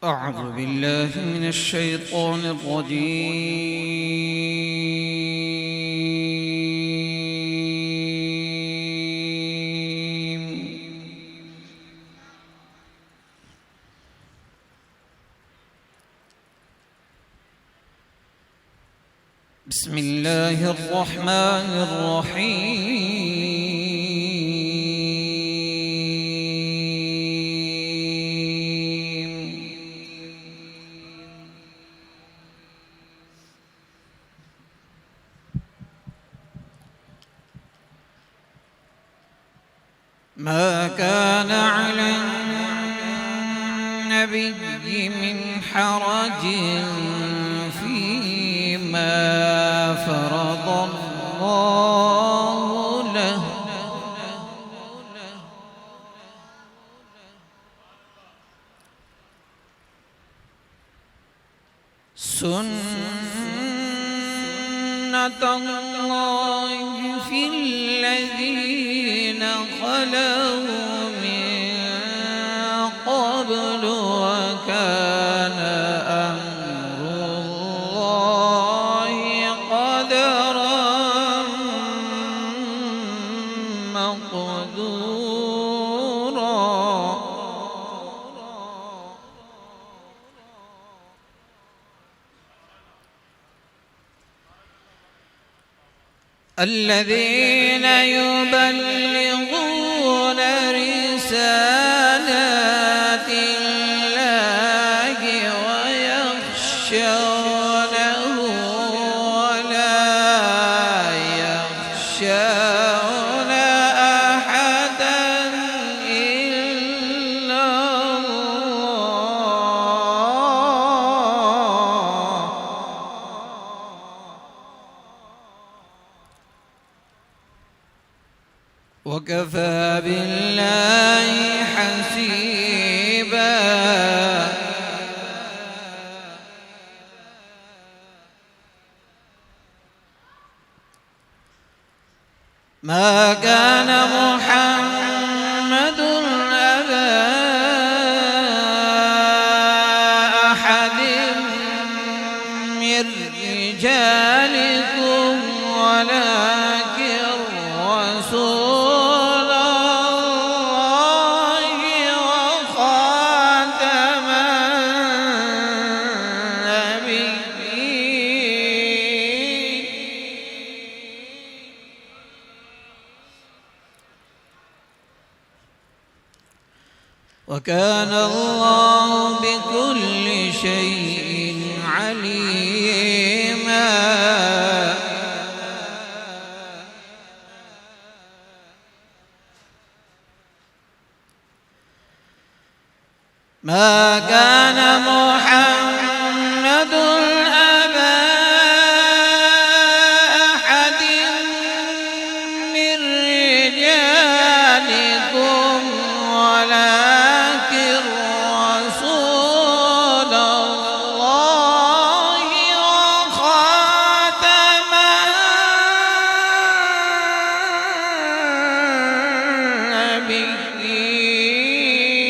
أعوذ بالله من الشيطان الرجيم. بسم الله الرحمن الرحيم. ما كان على النبي من حرج فيما فرض الله له، سنة الله في الذين خلوا من قبل، وكان أمر الله قدرا مقدورا. الذين يبلغون رسالات الله ويخشونه ولا يخشون أحدا إلا الله، وكفى بالله حسيبا. ما كان محمد أبا أحد من رجالكم ولكن رسول الله وخاتم النبيين. وكان الله بكل شيء عليما. ما كان محمد أبا أحد من رجالكم ولكن رسول الله وخاتم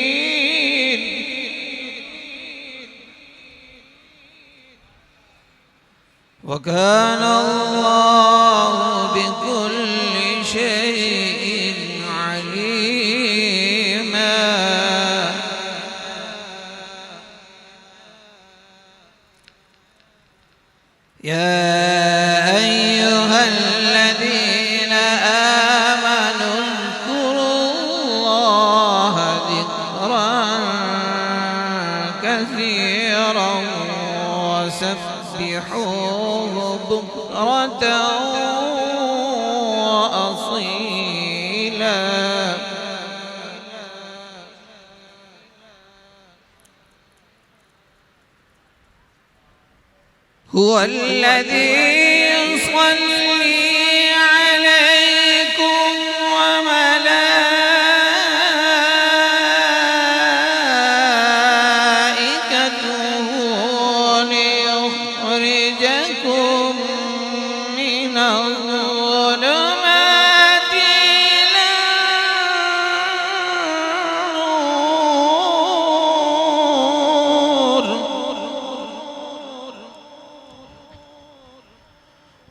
النبيين. وكان الله بكل شيء عليما. يا أيها الذين آمنوا اذكروا الله ذكرا كثيرا وسبحوه بكرة وأصيلا. هو الذي يصلي عليكم وملائكته ليخرجكم من الظلمات إلى النور.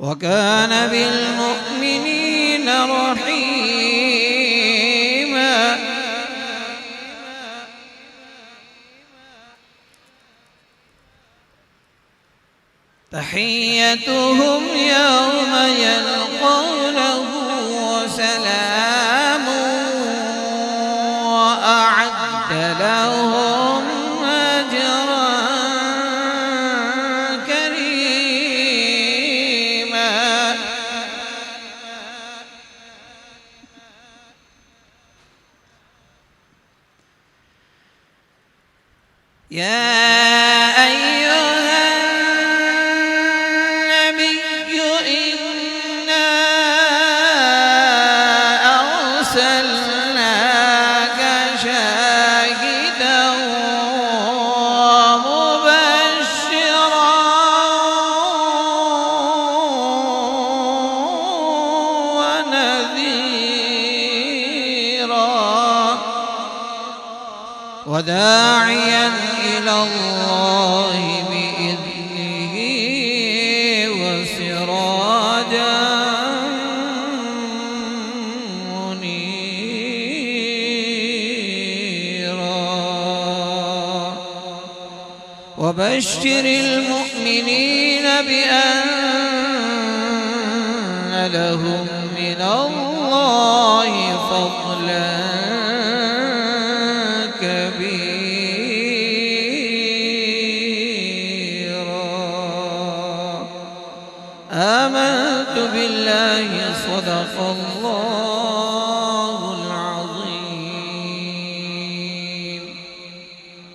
وكان بالمؤمنين رحيما. تحيتهم يوم يلقونه سلام وأعد لهم أجرا كريما. يا وداعيا إلى الله بإذنه وسراجا منيرا. وبشر المؤمنين بأن لهم من الله فضلا آمنت بالله صدق الله.